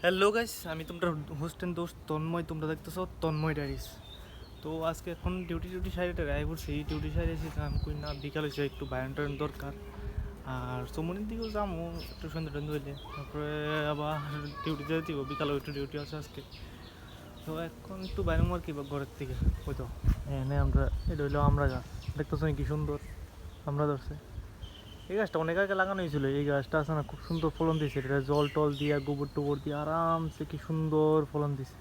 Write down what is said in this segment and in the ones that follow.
Hello guys, আমি তোমরা host and দোস্ত তন্ময়। তোমরা দেখতেছো তন্ময় ডাইরিস। তো আজকে এখন ডিউটি সাইডে রায় করছি। ডিউটি সাইডে এসে কাম করি না, বিকাল হয়েছে, একটু বায়ান টায়ান দরকার। আর সমনের দিকেও যাবো একটু সন্ধ্যা টন্ধে হইলে, তারপরে আবার ডিউটিতে দিব। বিকালে একটু ডিউটি আছে আজকে। তো এখন একটু বাইরে আর কি ঘরের থেকে হয়তো এনে আমরা এটা হইলো আমরা গাছ দেখতেছো কি সুন্দর আমরা ধরছে। এই গাছটা অনেক আগে লাগানো হয়েছিল। এই গাছটা আছে না, খুব সুন্দর ফলন দিয়েছে। এটা জল টল দিয়ে গোবর টোবর দিয়ে আরামসে কি সুন্দর ফলন দিছে।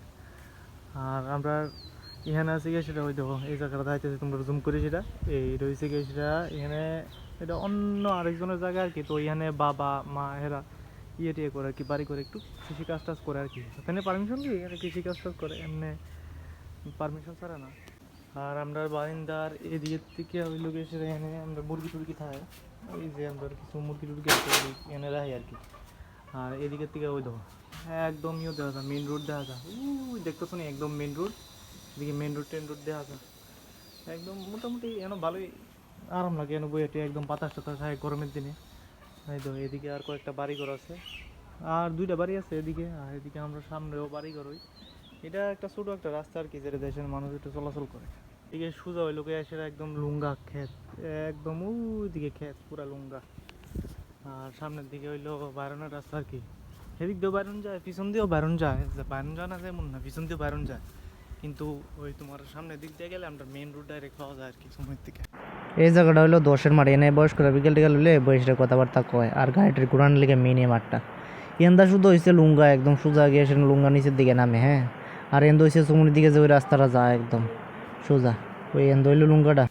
আর আমরা এখানে আছে গিয়ে সেটা ওই দেখো এই জায়গাটা দেখাইতেছি, তোমরা জুম করে সেটা এই রয়েছে গিয়ে সেটা এখানে। এটা অন্য আরেকজনের জায়গা আর কি। তো এখানে বাবা মা এরা টিয়ে করে আর কি, বাড়ি করে একটু কৃষি কাজ টাজ করে আর কি। এখানে পারমিশন দিয়ে এখানে কৃষি কাজ টাজ করে, এমনি পারমিশন ছাড়া না। আর আমরা বারিন্দার এদিকের থেকে ওই লোক এসে এখানে আমরা মুরগি টুরগি খাই। ওই যে আমরা কিছু মুরগি টুরগি আছে এনে রাখি আর কি। আর এদিকের থেকে ওই দেখো একদম ইয়ে দেখা যায়, মেন রোড দেখা যায়। ওই দেখতেছো না, একদম মেন রোড। এদিকে মেন রোড টেন রোড দেখা যায় একদম। মোটামুটি এন ভালোই আরাম লাগে এনে বইয়েটে, একদম বাতাস টাতাস হয় গরমের দিনে। এই তো এদিকে আর কয়েকটা বাড়ি ঘর আছে, আর দুইটা বাড়ি আছে এদিকে। আর এদিকে আমরা সামনেও বাড়ি ঘর। ওই এটা একটা ছোটো একটা রাস্তা আর কি, যেটা দেশের মানুষ একটু চলাচল করে। এদিকে সোজা ওই লোকে এসে একদম লুঙ্গা ক্ষেত, একদম ওই দিকে ক্ষেত পুরা লুঙ্গা। আর সামনের দিকে হইলো বাইরনের রাস্তা আর কি। সেদিক দিয়েও বাইরন যায়, পিছন দিয়েও বাইরন যায়। বাইরন যায় না যেমন না, পিছন দিয়েও বাইরন যায়। কিন্তু ওই তোমার সামনের দিক দিয়ে গেলে আমরা মেন রোড ডাইরেক্ট পাওয়া যায় আর কি সময়ের দিকে। এই জায়গাটা হলো দশের মাঠ। এনে বয়স্করা বিকেল টিকেল হলে বয়সের কথাবার্তা কয় আর গাড়িটির ঘুরানোর লিগে মেনে মাঠটা। এন্দা শুধু হয়েছে লুঙ্গা, একদম সোজা গিয়ে সে লুঙ্গা নিচের দিকে নামে। হ্যাঁ, আর এন্দ হয়েছে চুমুনির দিকে যে ওই রাস্তাটা যায় একদম সোজা, ওই এন্দ হইলো লুঙ্গাটা।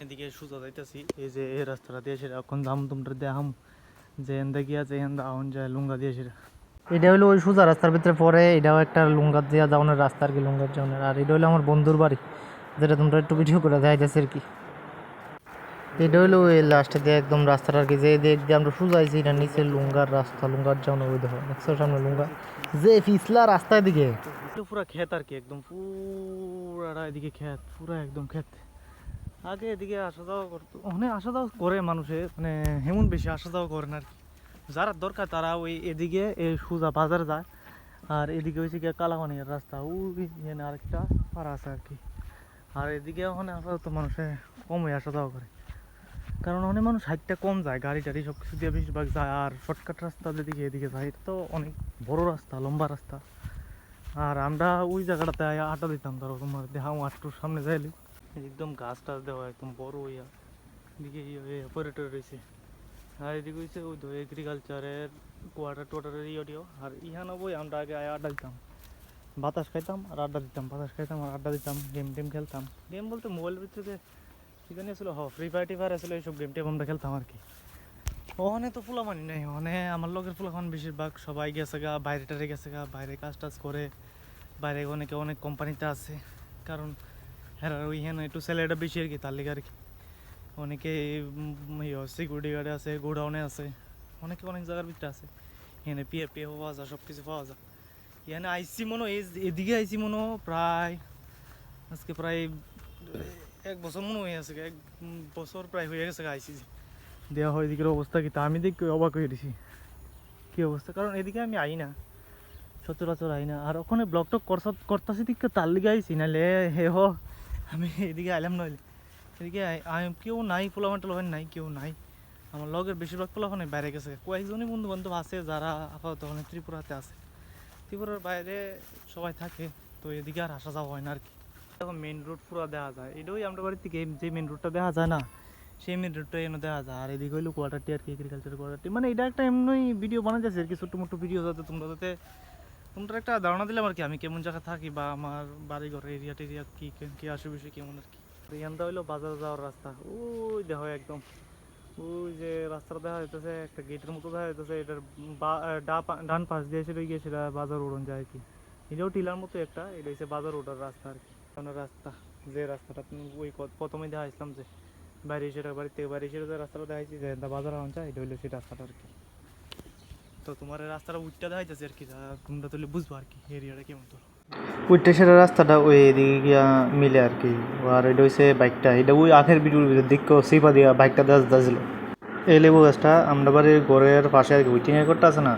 এদিকে সোজা যাইতেছি, এই যে এই রাস্তাটা দিয়ে সেটা এখন দাম তোমরা দেখাম যে এন্দা গিয়া যে এন্দা আউন যায় লুঙ্গা দিয়ে সেটা। এটা হলো ওই সোজা রাস্তার ভিতরে পরে, এটাও একটা লুঙ্গার দিয়া যাওয়ানোর রাস্তা আর কি, লুঙ্গার যাওয়ানোর। আর এটা হলো আমার বন্ধুর বাড়ি, যেটা তোমরা একটু ভিডিও করে দেখাইতেছে আর কি। এটা হইলো ওই লাস্টে দিয়ে একদম রাস্তাটা আর কি, যে দিক দিয়ে আমরা সোজাইছি এটা নিচে লুঙ্গার রাস্তা, লুঙ্গার যাওয়ানো। ওই দেখো দেখছো সামনে লুঙ্গা, যে পিছলা রাস্তার দিকে। পুরা ক্ষেত আর কি, একদম পুরা এদিকে ক্ষেত, পুরা একদম ক্ষেত। আগে এদিকে আসা যাওয়া করতো, ওখানে আসা যাওয়া করে মানুষে, মানে হেমন বেশি আসা যাওয়া করে না আর কি। যারা দরকার তারা ওই এদিকে এই সোজা বাজারে যায়। আর এদিকে হয়েছে গিয়ে কালামানির রাস্তা, ওই এখানে আরেকটা পাড়া আছে আর কি। আর এদিকে ওখানে আপাতত মানুষে কমই আসা যাওয়া করে, কারণ অনেক মানুষ হাইটটা কম যায়, গাড়ি টাড়ি সব কিছু দিয়ে বেশিরভাগ যায়। আর শর্টকাট রাস্তা যেদিকে এদিকে যায়, এটা তো অনেক বড় রাস্তা, লম্বা রাস্তা। আর আমরা ওই জায়গাটাতে আটা দিতাম, ধরো তোমার দেখাও আটটুর সামনে যাইলে একদম গাছ টাছ দেওয়া একদম বড় হইয়া এদিকে পর্যটক রয়েছে। আর এদিকে হচ্ছে ওই তো এগ্রিকালচারের কোয়ার্টার টোয়ার্টারের ইয়েটিও। আর ইহানো বই আমরা আগে আড্ডা দিতাম, বাতাস খাইতাম আর আড্ডা দিতাম, বাতাস খাইতাম আর আড্ডা দিতাম, গেম টেম খেলতাম। গেম বলতে মোবাইলের ভিতরে কি জানি আসলে ফ্রি ফায়ার টি ফায়ার আসলে এইসব গেম টেম আমরা খেলতাম আর কি। ওখানে তো ফুলামানি নেই, ওখানে আমার লোকের ফুলাফান বেশিরভাগ সবাই গেছে গা, বাইরে টারে গেছে গা, বাইরে কাজ টাজ করে। বাইরে অনেকে অনেক কোম্পানিতে আছে, কারণ হ্যাঁ ওইখানে একটু স্যালারিটা বেশি আর কি, তার লিগে আর কি। অনেকে সিকিউরিটি গার্ডে আছে, গোডাউনে আছে, অনেকে অনেক জায়গার ভিতরে আছে। এখানে পিএফ টিএফ পাওয়া যায়, সব কিছু পাওয়া যায়। এখানে আইসি মনো এদিকে আইসি মনো প্রায় আজকে প্রায় 1 বছর মনে হয়ে গেছে, 1 বছর প্রায় হয়ে গেছে আইসি দেওয়া হয়। এদিকের অবস্থা কি তা আমি দেখি অবাক হয়ে গেছি কী অবস্থা, কারণ এদিকে আমি আই না, সচরাচর আই না। আর ওখানে ব্লগ টক করতেছি দিকে তার লিগে আইসি, নাহলে হে হ আমি এদিকে আইলাম নইলে। এদিকে কেউ নাই, পোলাপান টোলাপান নাই, কেউ নাই। আমার লগের বেশিরভাগ পোলাপানে বাইরে গেছে। কয়েকজনই বন্ধু বান্ধব আছে যারা আপাতত ওখানে ত্রিপুরাতে আছে। ত্রিপুরার বাইরে সবাই থাকে, তো এদিকে আর আসা যাওয়া হয় না আর কি। এখন মেন রোড পুরো দেখা যায়, এটাই আমরা বাড়ির থেকে যে মেন রোডটা দেখা যায় না, সেই মেন রোডটা এনে দেখা যায়। আর এদিকে হইলো কোয়ার্টারটি আর কি, এগ্রিকালচার কোয়ার্টারটি। মানে এটা একটা এমনি ভিডিও বানা যাচ্ছে আর কি, ছোট্ট মোটো ভিডিও, যাতে তোমরা একটা ধারণা দিলাম আর কি, আমি কেমন জায়গা থাকি বা আমার বাড়ি ঘর এরিয়া টেরিয়া কী কী আশেপাশে কেমন আর কি। এখানটা হইলো বাজার যাওয়ার রাস্তা, ওই দেখো একদম ওই যে রাস্তাটা দেখা যাইতেছে, একটা গেটের মতো দেখা যাইতেছে। এটার ডান পাশ দিয়ে সেটা গিয়ে সেটা বাজার উড়ন যায় আর কি। এটাও টিলার মতো একটা, এটা হচ্ছে বাজার ওঠার রাস্তা আর কি। রাস্তা যে রাস্তাটা ওই প্রথমে দেখা আসলাম যে বাইরে সেটা বাড়ির থেকে বাইরে সেটা যে রাস্তাটা দেখাইছি যে বাজার আন যায়, এটা হইলো সেই রাস্তাটা আর কি। তো তোমার এই রাস্তাটা উঠটা দেখাইতেছে আর কি, তোমরা তাহলে বুঝবো আর কি এরিয়াটা কেমন। তো ওইটা সেটা রাস্তাটা ওই দিকে গিয়া মিলে আর কি। আর এটা হচ্ছে বাইকটা, এটা ওই আখের বিটুর ভিতর দিক সিপা দিয়া বাইকটা দাস দাছিল। এই লেবু গাছটা আমরা বাড়ির ঘরের পাশে আর কি, ওই টিনের ঘরটা আছে না,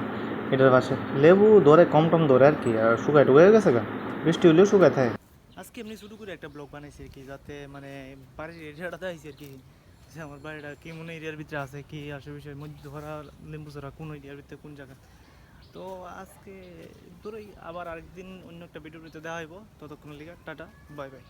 এটার পাশে লেবু ধরে কম টম ধরে আর কি, আর শুকায় টুকায় গেছে গা, বৃষ্টি হইলেও শুকায় থাকে। আজকে এমনি শুরু করে একটা ব্লগ বানাইছি আর কি, যাতে মানে বাড়ির এরিয়াটা দেখাইছি আর কি, যে আমার বাড়িটা কেমন এরিয়ার ভিতরে আছে, কি আশেপাশে মধ্যধরা লেম্বুচড়া কোন এরিয়ার ভিতরে কোন জায়গা। তো আজকে ধরোই আবার আরেকদিন অন্য একটা ভিডিওর ভিতরে দেখা হইব, ততক্ষণ লিগা টাটা বাই বাই।